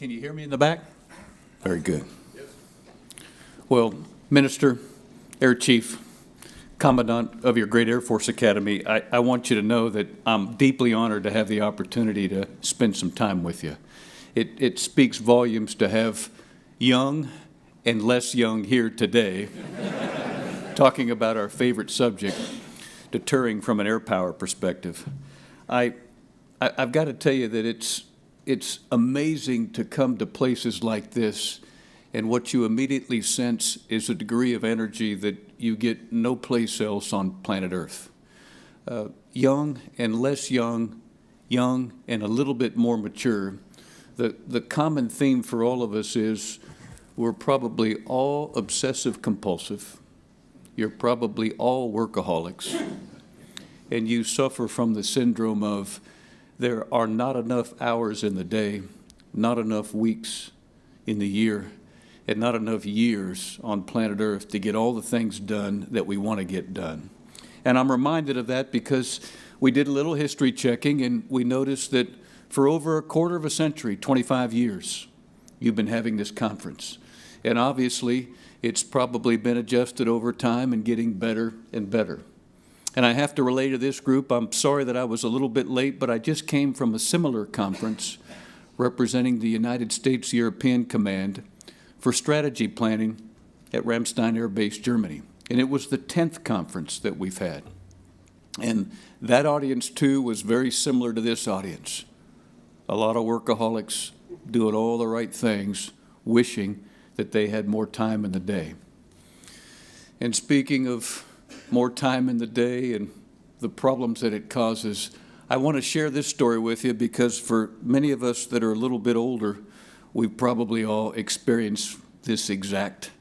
Can you hear me in the back? Very good. Well, Minister, Air Chief, Commandant of your great Air Force Academy, I want you to know that I'm deeply honored to have the opportunity to spend some time with you. It speaks volumes to have young and less young here today talking about our favorite subject, deterring from an air power perspective. I've got to tell you that it's amazing to come to places like this, and what you immediately sense is a degree of energy that you get no place else on planet Earth. Young and less young, young and a little bit more mature. The common theme for all of us is we're probably all obsessive compulsive. You're probably all workaholics. And you suffer from the syndrome of there are not enough hours in the day, not enough weeks in the year, and not enough years on planet Earth to get all the things done that we want to get done. And I'm reminded of that because we did a little history checking and we noticed that for over a quarter of a century, 25 years, you've been having this conference. And obviously, it's probably been adjusted over time and getting better and better. And I have to relay to this group, I'm sorry that I was a little bit late, but I just came from a similar conference representing the United States European Command for strategy planning at Ramstein Air Base, Germany. And it was the 10th conference that we've had. And that audience, too, was very similar to this audience. A lot of workaholics doing all the right things, wishing that they had more time in the day. And speaking of more time in the day and the problems that it causes, I want to share this story with you because for many of us that are a little bit older, we've probably all experienced this exact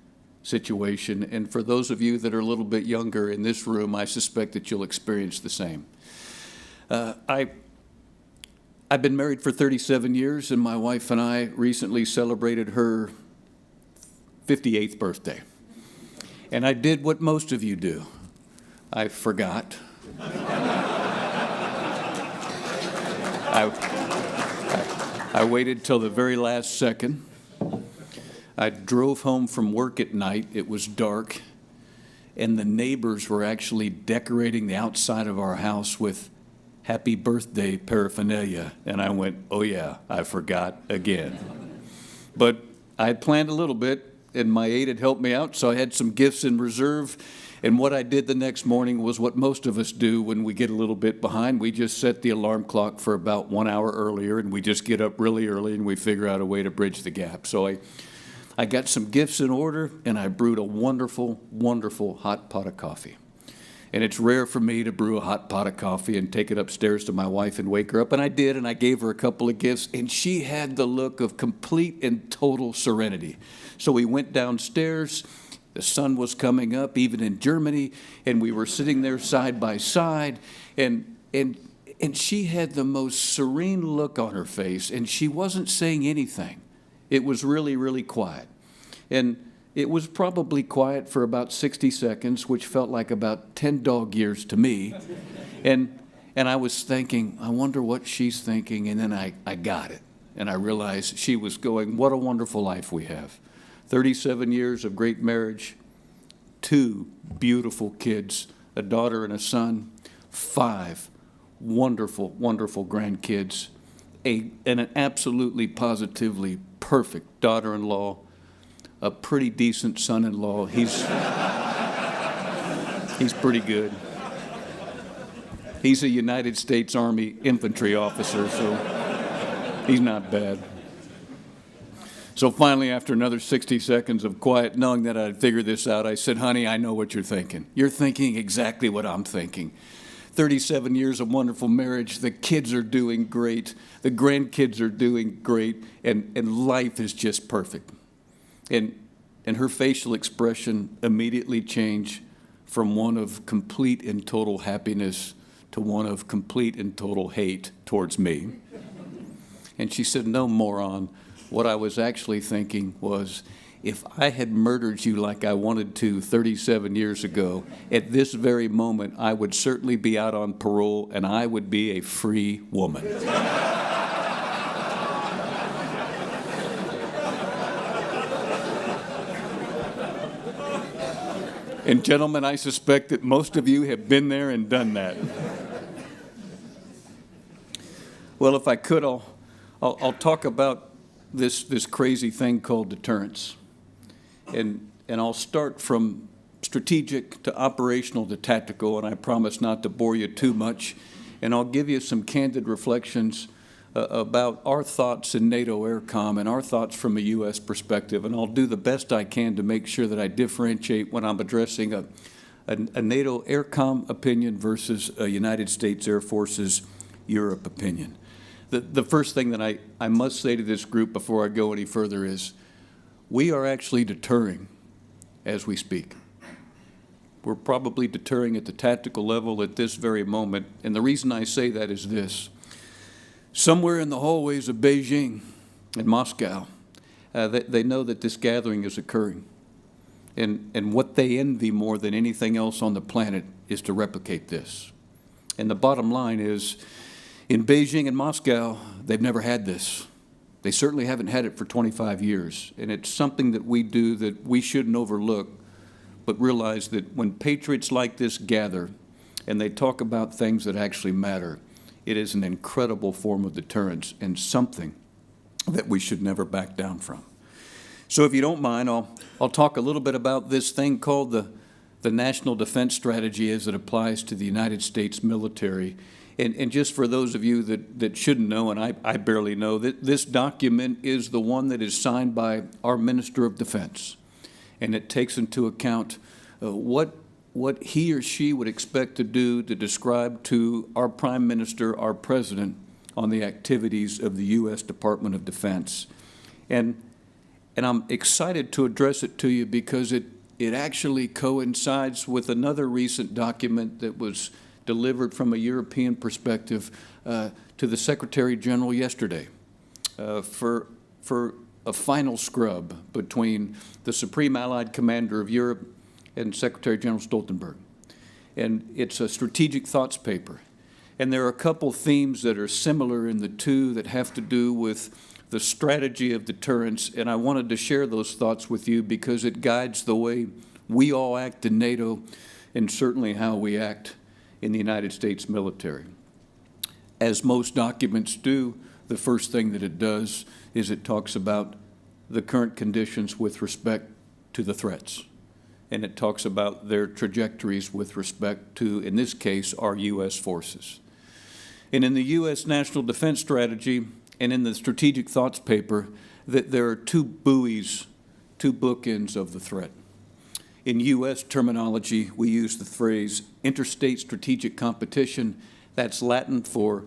situation. And for those of you that are a little bit younger in this room, I suspect that you'll experience the same. I've been married for 37 years, and my wife and I recently celebrated her 58th birthday. And I did what most of you do. I forgot. I waited till the very last second. I drove home from work at night. It was dark, and the neighbors were actually decorating the outside of our house with happy birthday paraphernalia. And I went, oh yeah, I forgot again. But I had planned a little bit, and my aide had helped me out, so I had some gifts in reserve. And what I did the next morning was what most of us do when we get a little bit behind. We just set the alarm clock for about 1 hour earlier, and we just get up really early, and we figure out a way to bridge the gap. So I got some gifts in order, and I brewed a wonderful, wonderful hot pot of coffee. And it's rare for me to brew a hot pot of coffee and take it upstairs to my wife and wake her up. And I did, and I gave her a couple of gifts, and she had the look of complete and total serenity. So we went downstairs. The sun was coming up, even in Germany, and we were sitting there side by side, and she had the most serene look on her face, and she wasn't saying anything. It was really, really quiet. And it was probably quiet for about 60 seconds, which felt like about 10 dog years to me. And I was thinking, I wonder what she's thinking, and then I got it. And I realized she was going, what a wonderful life we have. 37 years of great marriage, 2 beautiful kids, a daughter and a son, 5 wonderful, wonderful grandkids, and an absolutely positively perfect daughter-in-law, a pretty decent son-in-law. He's pretty good. He's a United States Army infantry officer, so he's not bad. So finally, after another 60 seconds of quiet, knowing that I'd figured this out, I said, honey, I know what you're thinking. You're thinking exactly what I'm thinking. 37 years of wonderful marriage, the kids are doing great, the grandkids are doing great, and life is just perfect. And her facial expression immediately changed from one of complete and total happiness to one of complete and total hate towards me. And she said, no, moron. What I was actually thinking was, if I had murdered you like I wanted to 37 years ago, at this very moment, I would certainly be out on parole and I would be a free woman. And gentlemen, I suspect that most of you have been there and done that. Well, if I could, I'll talk about this crazy thing called deterrence. And I'll start from strategic to operational to tactical, and I promise not to bore you too much. And I'll give you some candid reflections about our thoughts in NATO AirCom and our thoughts from a U.S. perspective. And I'll do the best I can to make sure that I differentiate when I'm addressing a NATO AirCom opinion versus a United States Air Force's Europe opinion. The first thing that I must say to this group before I go any further is we are actually deterring as we speak. We're probably deterring at the tactical level at this very moment. And the reason I say that is this. Somewhere in the hallways of Beijing and Moscow, they know that this gathering is occurring. And what they envy more than anything else on the planet is to replicate this. And the bottom line is, in Beijing and Moscow, they've never had this. They certainly haven't had it for 25 years. And it's something that we do that we shouldn't overlook, but realize that when patriots like this gather and they talk about things that actually matter, it is an incredible form of deterrence and something that we should never back down from. So if you don't mind, I'll talk a little bit about this thing called the National Defense Strategy as it applies to the United States military. And just for those of you that shouldn't know, and I barely know, that this document is the one that is signed by our Minister of Defense. And it takes into account what he or she would expect to do to describe to our Prime Minister, our President, on the activities of the U.S. Department of Defense. And I'm excited to address it to you because it actually coincides with another recent document that was delivered from a European perspective to the Secretary General yesterday for a final scrub between the Supreme Allied Commander of Europe and Secretary General Stoltenberg. And it's a strategic thoughts paper. And there are a couple themes that are similar in the two that have to do with the strategy of deterrence. And I wanted to share those thoughts with you because it guides the way we all act in NATO and certainly how we act in the United States military. As most documents do, the first thing that it does is it talks about the current conditions with respect to the threats. And it talks about their trajectories with respect to, in this case, our U.S. forces. And in the U.S. National Defense Strategy and in the Strategic Thoughts paper, that there are two buoys, two bookends of the threat. In U.S. terminology, we use the phrase interstate strategic competition. That's Latin for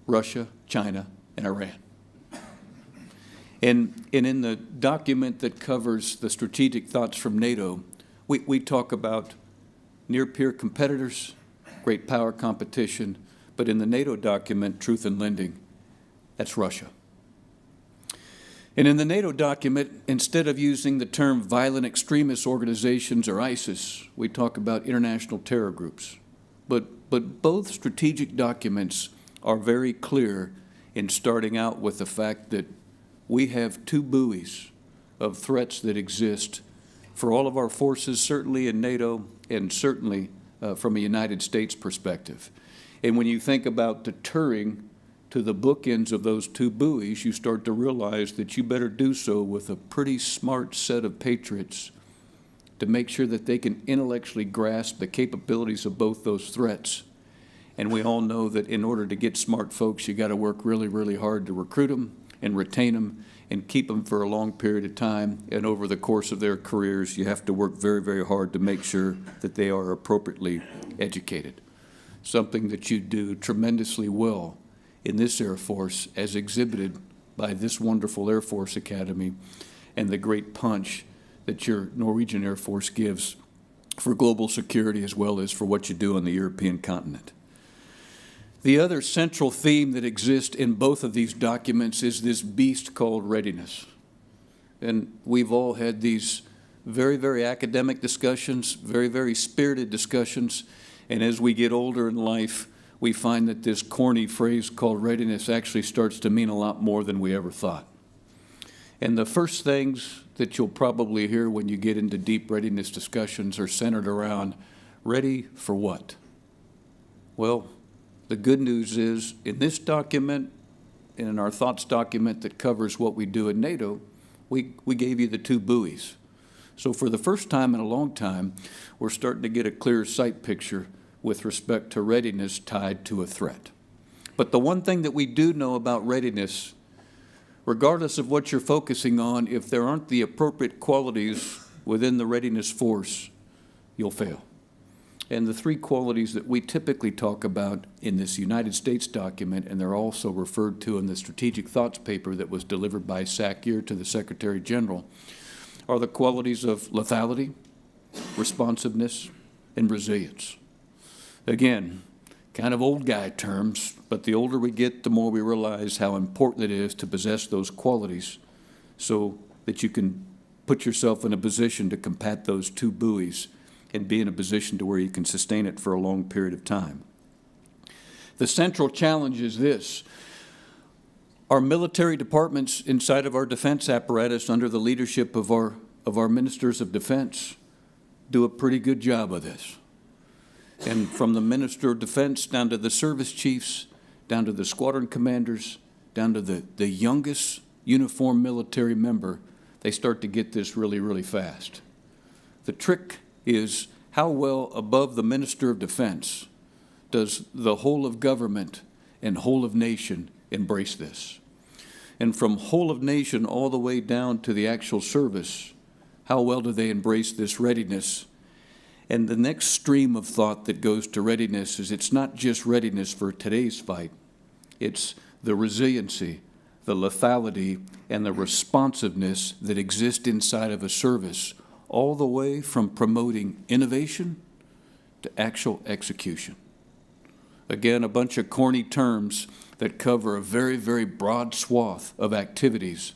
Russia, China, and Iran. And in the document that covers the strategic thoughts from NATO, we talk about near-peer competitors, great power competition, but in the NATO document, Truth in Lending, that's Russia. And in the NATO document, instead of using the term violent extremist organizations or ISIS, we talk about international terror groups. But both strategic documents are very clear in starting out with the fact that we have two buoys of threats that exist for all of our forces, certainly in NATO and certainly from a United States perspective. And when you think about deterring to the bookends of those two buoys, you start to realize that you better do so with a pretty smart set of patriots to make sure that they can intellectually grasp the capabilities of both those threats. And we all know that in order to get smart folks, you got to work really, really hard to recruit them and retain them and keep them for a long period of time. And over the course of their careers, you have to work very, very hard to make sure that they are appropriately educated. Something that you do tremendously well in this Air Force, as exhibited by this wonderful Air Force Academy and the great punch that your Norwegian Air Force gives for global security as well as for what you do on the European continent. The other central theme that exists in both of these documents is this beast called readiness. And we've all had these very, very academic discussions, very, very spirited discussions, and as we get older in life, we find that this corny phrase called readiness actually starts to mean a lot more than we ever thought. And the first things that you'll probably hear when you get into deep readiness discussions are centered around ready for what? Well, the good news is in this document and in our thoughts document that covers what we do in NATO, we gave you the two buoys. So for the first time in a long time, we're starting to get a clear sight picture with respect to readiness tied to a threat. But the one thing that we do know about readiness, regardless of what you're focusing on, if there aren't the appropriate qualities within the readiness force, you'll fail. And the three qualities that we typically talk about in this United States document, and they're also referred to in the Strategic Thoughts paper that was delivered by SACIR to the Secretary General, are the qualities of lethality, responsiveness, and resilience. Again, kind of old guy terms, but the older we get, the more we realize how important it is to possess those qualities so that you can put yourself in a position to combat those two buoys and be in a position to where you can sustain it for a long period of time. The central challenge is this. Our military departments inside of our defense apparatus under the leadership of our ministers of defense do a pretty good job of this. And from the Minister of Defense down to the service chiefs, down to the squadron commanders, down to the youngest uniformed military member, they start to get this really, really fast. The trick is how well above the Minister of Defense does the whole of government and whole of nation embrace this. And from whole of nation all the way down to the actual service, how well do they embrace this readiness? And the next stream of thought that goes to readiness is it's not just readiness for today's fight. It's the resiliency, the lethality, and the responsiveness that exist inside of a service, all the way from promoting innovation to actual execution. Again, a bunch of corny terms that cover a very, very broad swath of activities.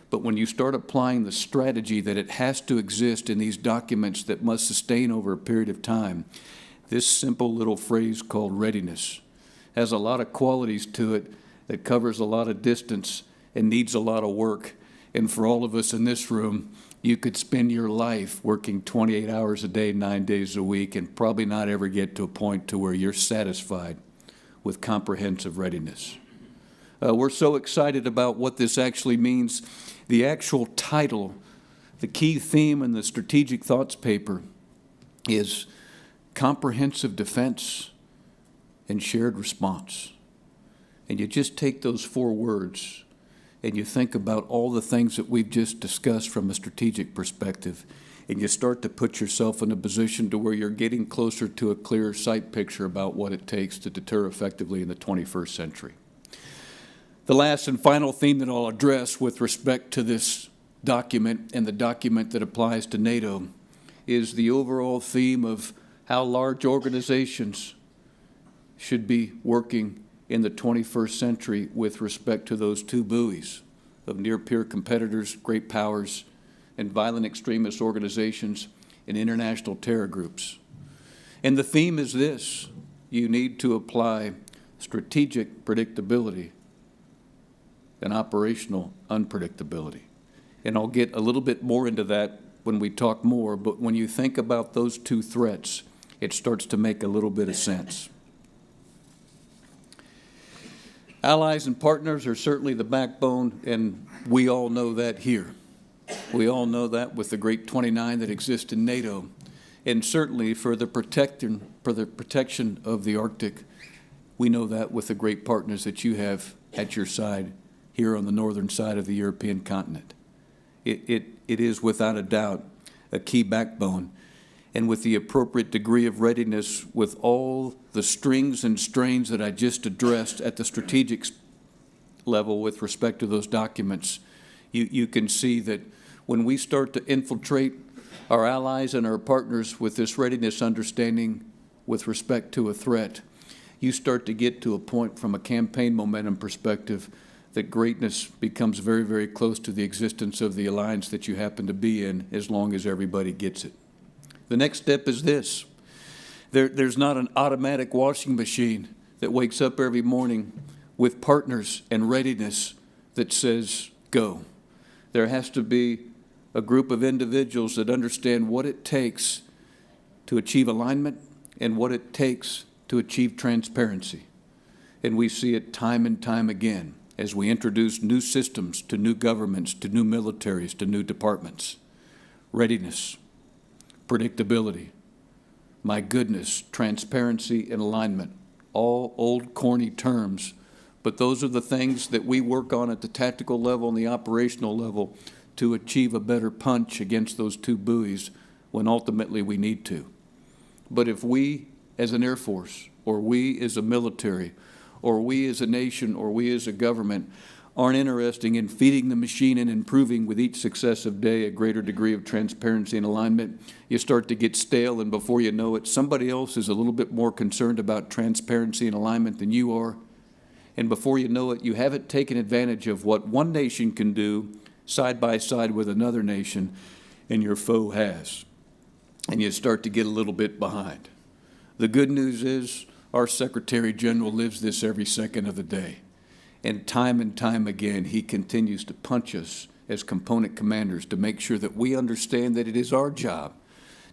But when you start applying the strategy that it has to exist in these documents that must sustain over a period of time, this simple little phrase called readiness has a lot of qualities to it that covers a lot of distance and needs a lot of work. And for all of us in this room, you could spend your life working 28 hours a day, 9 days a week, and probably not ever get to a point to where you're satisfied with comprehensive readiness. We're so excited about what this actually means. The actual title, the key theme in the Strategic Thoughts paper is Comprehensive Defense and Shared Response. And you just take those four words and you think about all the things that we've just discussed from a strategic perspective, and you start to put yourself in a position to where you're getting closer to a clearer sight picture about what it takes to deter effectively in the 21st century. The last and final theme that I'll address with respect to this document and the document that applies to NATO is the overall theme of how large organizations should be working in the 21st century with respect to those two buoys of near-peer competitors, great powers, and violent extremist organizations and international terror groups. And the theme is this: you need to apply strategic predictability and operational unpredictability. And I'll get a little bit more into that when we talk more, but when you think about those two threats, it starts to make a little bit of sense. Allies and partners are certainly the backbone, and we all know that here. We all know that with the Great 29 that exists in NATO, and certainly for the protection of the Arctic, we know that with the great partners that you have at your side here on the northern side of the European continent. It is without a doubt a key backbone, and with the appropriate degree of readiness, with all the strings and strains that I just addressed at the strategic level with respect to those documents, you can see that when we start to infiltrate our allies and our partners with this readiness understanding with respect to a threat, you start to get to a point from a campaign momentum perspective that greatness becomes very, very close to the existence of the alliance that you happen to be in, as long as everybody gets it. The next step is this. There's not an automatic washing machine that wakes up every morning with partners and readiness that says, go. There has to be a group of individuals that understand what it takes to achieve alignment and what it takes to achieve transparency. And we see it time and time again as we introduce new systems to new governments, to new militaries, to new departments. Readiness, predictability, my goodness, transparency and alignment, all old corny terms, but those are the things that we work on at the tactical level and the operational level to achieve a better punch against those two buoys when ultimately we need to. But if we as an Air Force, or we as a military, or we as a nation, or we as a government aren't interested in feeding the machine and improving with each successive day a greater degree of transparency and alignment, you start to get stale, and before you know it, somebody else is a little bit more concerned about transparency and alignment than you are. And before you know it, you haven't taken advantage of what one nation can do side by side with another nation, and your foe has. And you start to get a little bit behind. The good news is our Secretary General lives this every second of the day. And time again, he continues to punch us as component commanders to make sure that we understand that it is our job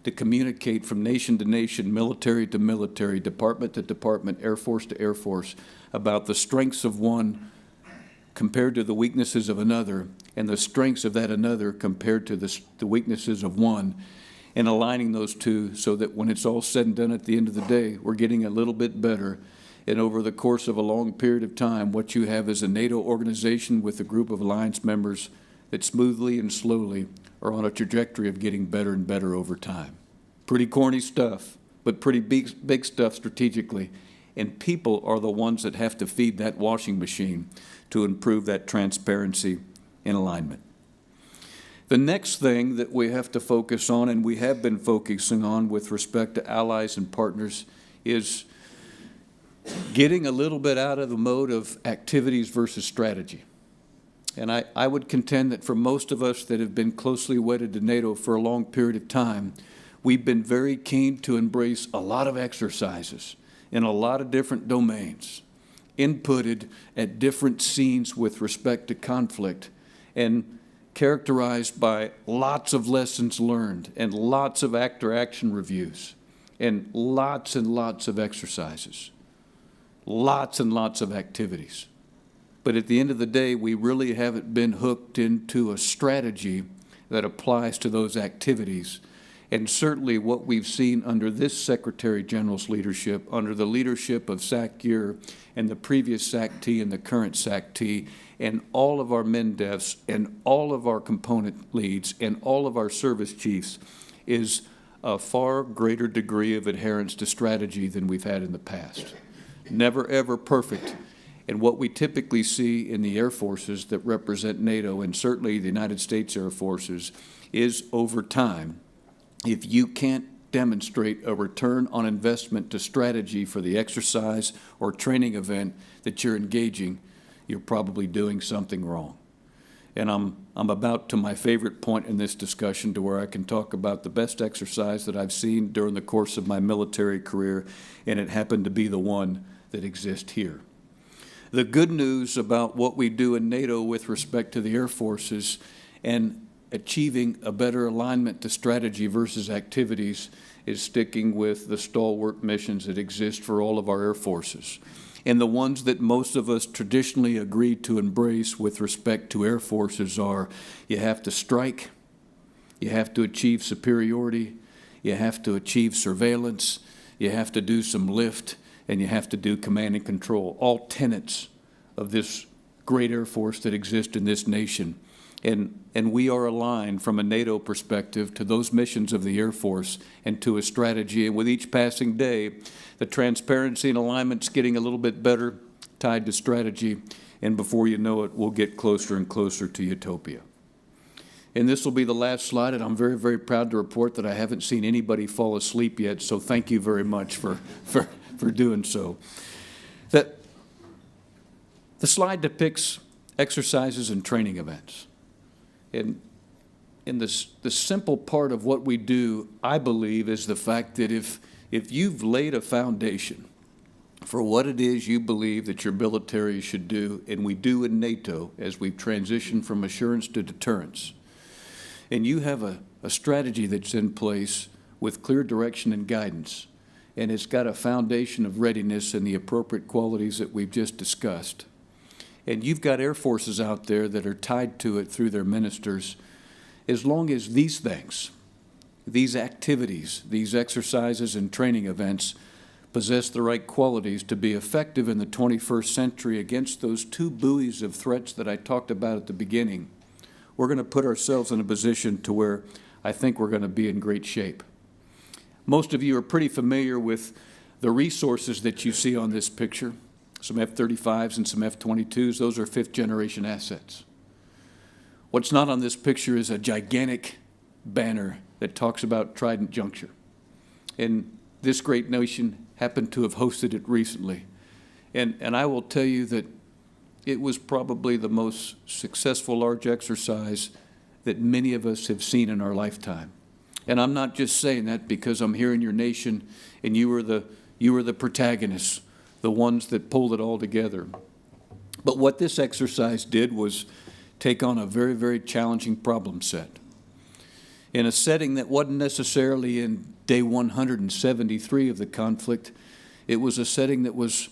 to communicate from nation to nation, military to military, department to department, Air Force to Air Force, about the strengths of one compared to the weaknesses of another, and the strengths of that another compared to the weaknesses of one, and aligning those two so that when it's all said and done at the end of the day, we're getting a little bit better. And over the course of a long period of time, what you have is a NATO organization with a group of alliance members that smoothly and slowly are on a trajectory of getting better and better over time. Pretty corny stuff, but pretty big stuff strategically. And people are the ones that have to feed that washing machine to improve that transparency and alignment. The next thing that we have to focus on, and we have been focusing on with respect to allies and partners, is getting a little bit out of the mode of activities versus strategy. And I would contend that for most of us that have been closely wedded to NATO for a long period of time, we've been very keen to embrace a lot of exercises in a lot of different domains, inputted at different scenes with respect to conflict, and characterized by lots of lessons learned and lots of actor-action reviews and lots of exercises. Lots and lots of activities. But at the end of the day, we really haven't been hooked into a strategy that applies to those activities. And certainly what we've seen under this Secretary General's leadership, under the leadership of SAC-YER and the previous SAC-T and the current SAC-T, and all of our MINDEFs and all of our component leads and all of our service chiefs, is a far greater degree of adherence to strategy than we've had in the past. Never, ever perfect. And what we typically see in the air forces that represent NATO, and certainly the United States Air Forces, is over time, if you can't demonstrate a return on investment to strategy for the exercise or training event that you're engaging, you're probably doing something wrong. And I'm about to my favorite point in this discussion, to where I can talk about the best exercise that I've seen during the course of my military career, and it happened to be the one that exists here. The good news about what we do in NATO with respect to the Air Forces and achieving a better alignment to strategy versus activities is sticking with the stalwart missions that exist for all of our Air Forces. And the ones that most of us traditionally agree to embrace with respect to Air Forces are: you have to strike, you have to achieve superiority, you have to achieve surveillance, you have to do some lift, and you have to do command and control, all tenets of this great Air Force that exists in this nation. And we are aligned from a NATO perspective to those missions of the Air Force and to a strategy. And with each passing day, the transparency and alignment's getting a little bit better, tied to strategy. And before you know it, we'll get closer and closer to utopia. And this will be the last slide, and I'm very, very proud to report that I haven't seen anybody fall asleep yet, so thank you very much for doing so. The slide depicts exercises and training events. And the simple part of what we do, I believe, is the fact that if you've laid a foundation for what it is you believe that your military should do, and we do in NATO as we've transitioned from assurance to deterrence, And you have a strategy that's in place with clear direction and guidance. And it's got a foundation of readiness and the appropriate qualities that we've just discussed. And you've got Air Forces out there that are tied to it through their ministers. As long as these things, these activities, these exercises and training events possess the right qualities to be effective in the 21st century against those two buoys of threats that I talked about at the beginning, we're going to put ourselves in a position to where I think we're going to be in great shape. Most of you are pretty familiar with the resources that you see on this picture, some F-35s and some F-22s. Those are fifth-generation assets. What's not on this picture is a gigantic banner that talks about Trident Juncture. And this great nation happened to have hosted it recently. And I will tell you that it was probably the most successful large exercise that many of us have seen in our lifetime. And I'm not just saying that because I'm here in your nation and you were the protagonists, the ones that pulled it all together. But what this exercise did was take on a very, very challenging problem set. In a setting that wasn't necessarily in day 173 of the conflict, it was a setting that was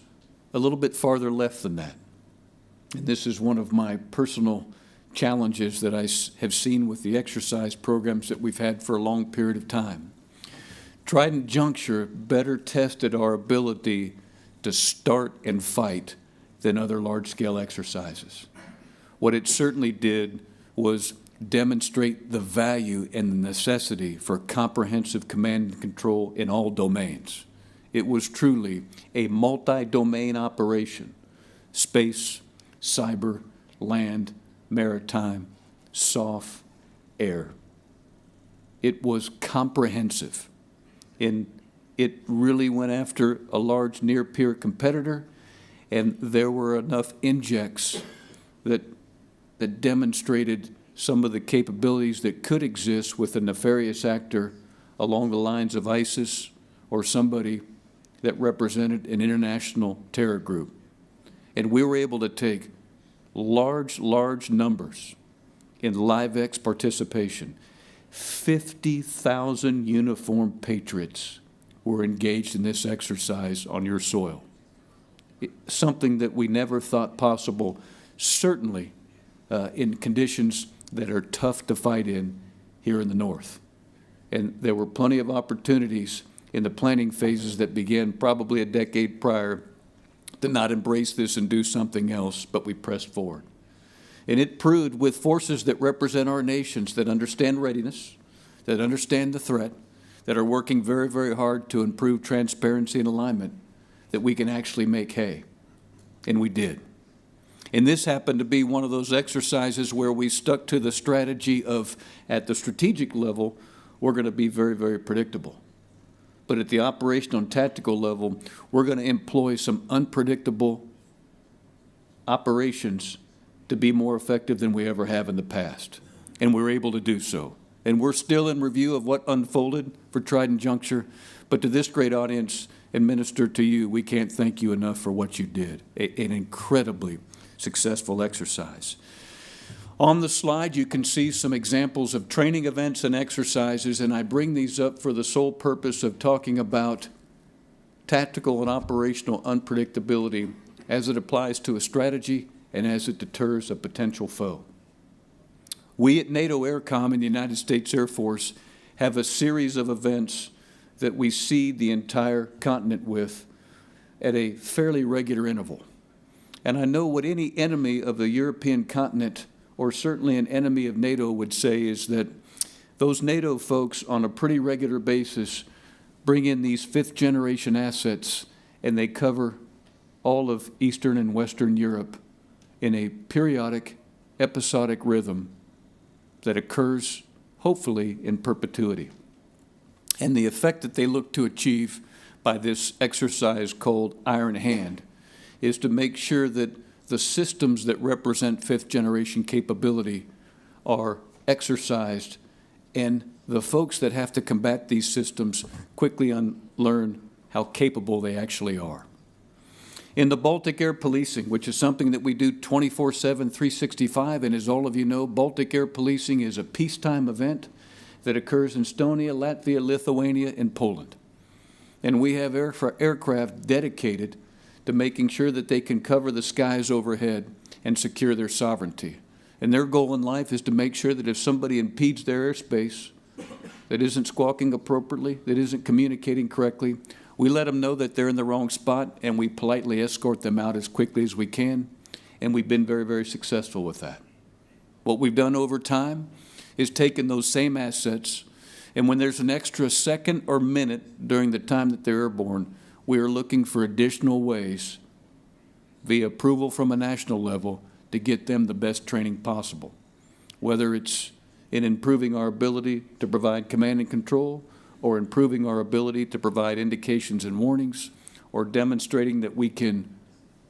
a little bit farther left than that. And this is one of my personal challenges that I have seen with the exercise programs that we've had for a long period of time. Trident Juncture better tested our ability to start and fight than other large-scale exercises. What it certainly did was demonstrate the value and the necessity for comprehensive command and control in all domains. It was truly a multi-domain operation: space, cyber, land, maritime, soft, air. It was comprehensive, and it really went after a large near-peer competitor, and there were enough injects that demonstrated some of the capabilities that could exist with a nefarious actor along the lines of ISIS or somebody that represented an international terror group. And we were able to take large numbers in LiveX participation. 50,000 uniformed patriots were engaged in this exercise on your soil. Something that we never thought possible, certainly in conditions that are tough to fight in here in the North. And there were plenty of opportunities in the planning phases that began probably a decade prior to not embrace this and do something else, but we pressed forward. And it proved with forces that represent our nations, that understand readiness, that understand the threat, that are working very, very hard to improve transparency and alignment, that we can actually make hay. And we did. And this happened to be one of those exercises where we stuck to the strategy of, at the strategic level, we're going to be very, very predictable. But at the operational and tactical level, we're going to employ some unpredictable operations to be more effective than we ever have in the past. And we're able to do so. And we're still in review of what unfolded for Trident Juncture. But to this great audience and minister to you, we can't thank you enough for what you did. An incredibly successful exercise. On the slide, you can see some examples of training events and exercises, and I bring these up for the sole purpose of talking about tactical and operational unpredictability as it applies to a strategy and as it deters a potential foe. We at NATO AirCom in the United States Air Force have a series of events that we seed the entire continent with at a fairly regular interval. And I know what any enemy of the European continent, or certainly an enemy of NATO, would say is that those NATO folks on a pretty regular basis bring in these fifth-generation assets, and they cover all of Eastern and Western Europe in a periodic, episodic rhythm that occurs, hopefully, in perpetuity. And the effect that they look to achieve by this exercise called Iron Hand is to make sure that the systems that represent fifth-generation capability are exercised, and the folks that have to combat these systems quickly learn how capable they actually are. In the Baltic Air Policing, which is something that we do 24/7, 365, and as all of you know, Baltic Air Policing is a peacetime event that occurs in Estonia, Latvia, Lithuania, and Poland. And we have aircraft dedicated to making sure that they can cover the skies overhead and secure their sovereignty. And their goal in life is to make sure that if somebody impedes their airspace, that isn't squawking appropriately, that isn't communicating correctly, we let them know that they're in the wrong spot, and we politely escort them out as quickly as we can, and we've been very, very successful with that. What we've done over time is taken those same assets, and when there's an extra second or minute during the time that they're airborne, we are looking for additional ways, via approval from a national level, to get them the best training possible, whether it's in improving our ability to provide command and control, or improving our ability to provide indications and warnings, or demonstrating that we can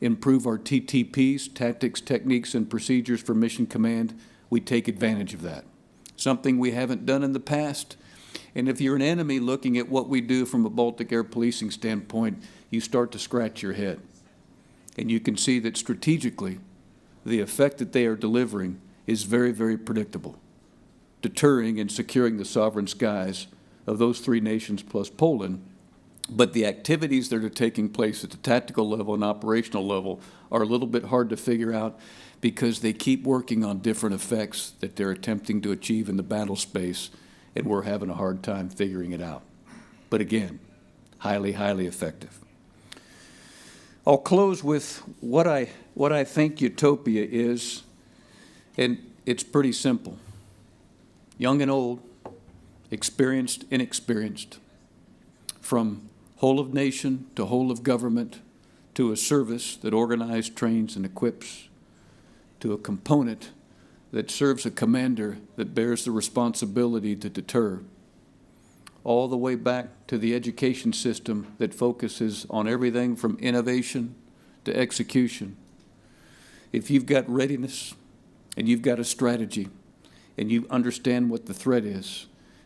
improve our TTPs, tactics, techniques, and procedures for mission command. We take advantage of that. Something we haven't done in the past. And if you're an enemy looking at what we do from a Baltic Air Policing standpoint, you start to scratch your head. And you can see that strategically, the effect that they are delivering is very, very predictable, deterring and securing the sovereign skies of those three nations plus Poland. But the activities that are taking place at the tactical level and operational level are a little bit hard to figure out because they keep working on different effects that they're attempting to achieve in the battle space, and we're having a hard time figuring it out. But again, highly, highly effective. I'll close with what I think utopia is, and it's pretty simple. Young and old, experienced, inexperienced, from whole of nation to whole of government, to a service that organizes, trains, and equips, to a component that serves a commander that bears the responsibility to deter, all the way back to the education system that focuses on everything from innovation to execution. If you've got readiness and you've got a strategy and you understand what the threat is,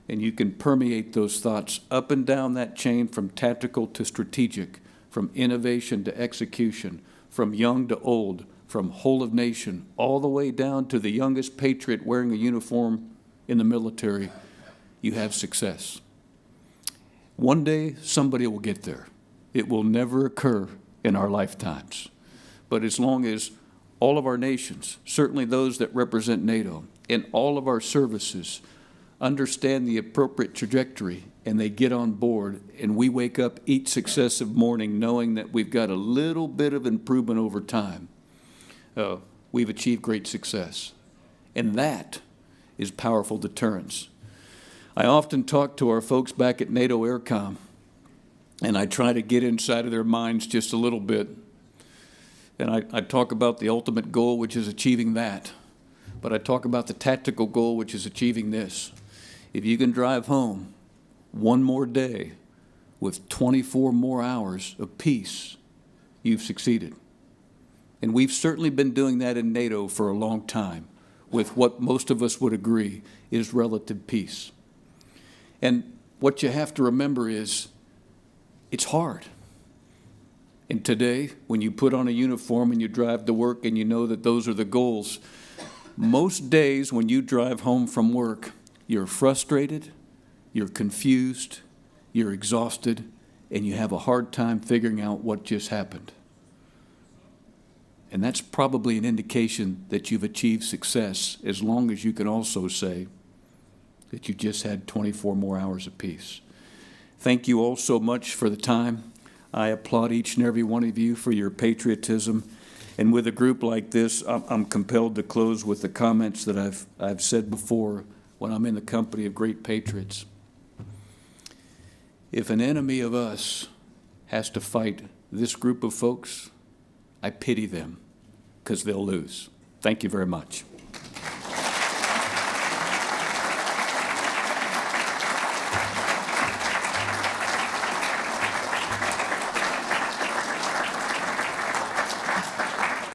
and you can permeate those thoughts up and down that chain from tactical to strategic, from innovation to execution, from young to old, from whole of nation, all the way down to the youngest patriot wearing a uniform in the military, you have success. One day, somebody will get there. It will never occur in our lifetimes. But as long as all of our nations, certainly those that represent NATO, and all of our services understand the appropriate trajectory, and they get on board, and we wake up each successive morning knowing that we've got a little bit of improvement over time, we've achieved great success. And that is powerful deterrence. I often talk to our folks back at NATO AirCom, and I try to get inside of their minds just a little bit. And I talk about the ultimate goal, which is achieving that. But I talk about the tactical goal, which is achieving this. If you can drive home one more day with 24 more hours of peace, you've succeeded. And we've certainly been doing that in NATO for a long time with what most of us would agree is relative peace. And what you have to remember is it's hard. And today, when you put on a uniform and you drive to work and you know that those are the goals, most days when you drive home from work, you're frustrated, you're confused, you're exhausted, and you have a hard time figuring out what just happened. And that's probably an indication that you've achieved success, as long as you can also say that you just had 24 more hours of peace. Thank you all so much for the time. I applaud each and every one of you for your patriotism. And with a group like this, I'm compelled to close with the comments that I've said before when I'm in the company of great patriots. If an enemy of us has to fight this group of folks, I pity them, because they'll lose. Thank you very much.